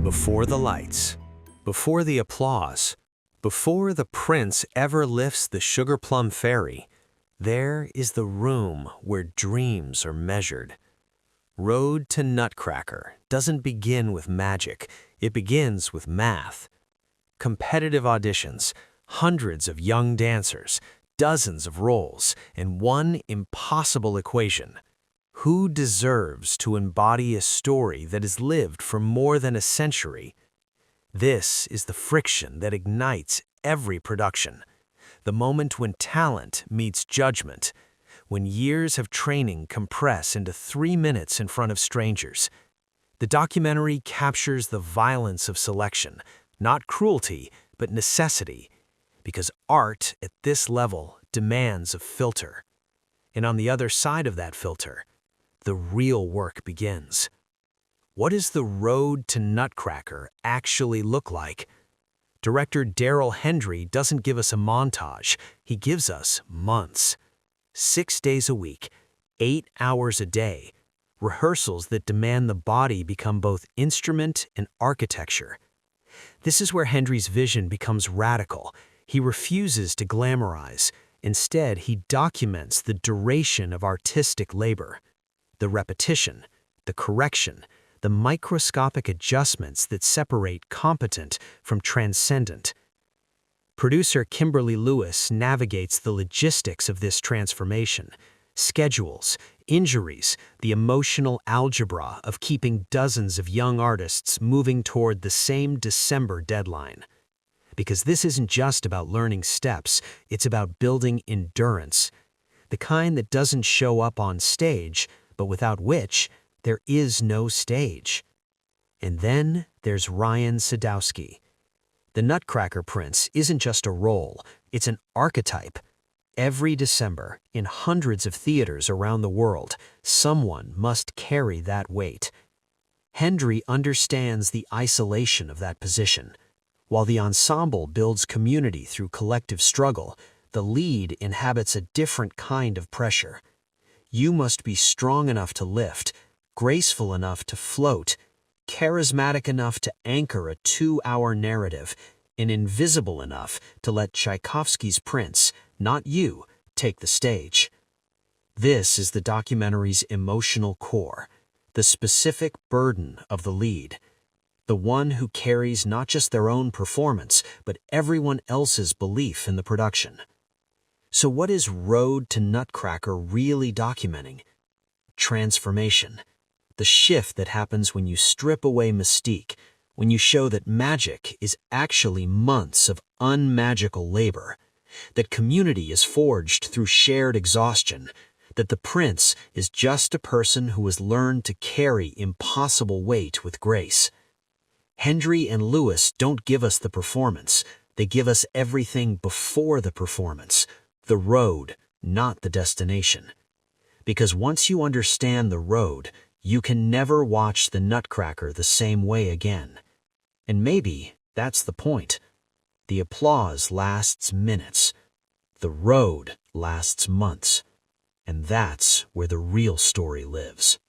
Before the lights, before the applause, before the prince ever lifts the sugar plum fairy, there is the room where dreams are measured. Road to Nutcracker doesn't begin with magic, it begins with math. Competitive auditions, hundreds of young dancers, dozens of roles, and one impossible equation. Who deserves to embody a story that is lived for more than a century? This is the friction that ignites every production. The moment when talent meets judgment, when years of training compress into 3 minutes in front of strangers. The documentary captures the violence of selection, not cruelty, but necessity, because art at this level demands a filter. And on the other side of that filter, the real work begins. What does the road to Nutcracker actually look like? Director Daryl Hendry doesn't give us a montage, he gives us months. 6 days a week, 8 hours a day, rehearsals that demand the body become both instrument and architecture. This is where Hendry's vision becomes radical. He refuses to glamorize. Instead, he documents the duration of artistic labor. The repetition, the correction, the microscopic adjustments that separate competent from transcendent. Producer Kimberly Lewis navigates the logistics of this transformation, schedules, injuries, the emotional algebra of keeping dozens of young artists moving toward the same December deadline. Because this isn't just about learning steps, it's about building endurance, the kind that doesn't show up on stage, but without which there is no stage. And then there's Ryan Sadowski. The Nutcracker Prince isn't just a role, it's an archetype. Every December, in hundreds of theaters around the world, someone must carry that weight. Hendry understands the isolation of that position. While the ensemble builds community through collective struggle, the lead inhabits a different kind of pressure. You must be strong enough to lift, graceful enough to float, charismatic enough to anchor a 2-hour narrative, and invisible enough to let Tchaikovsky's Prince, not you, take the stage. This is the documentary's emotional core, the specific burden of the lead, the one who carries not just their own performance, but everyone else's belief in the production. So what is Road to Nutcracker really documenting? Transformation. The shift that happens when you strip away mystique, when you show that magic is actually months of unmagical labor, that community is forged through shared exhaustion, that the prince is just a person who has learned to carry impossible weight with grace. Hendry and Lewis don't give us the performance, they give us everything before the performance, the road, not the destination. Because once you understand the road, you can never watch the Nutcracker the same way again. And maybe that's the point. The applause lasts minutes. The road lasts months. And that's where the real story lives.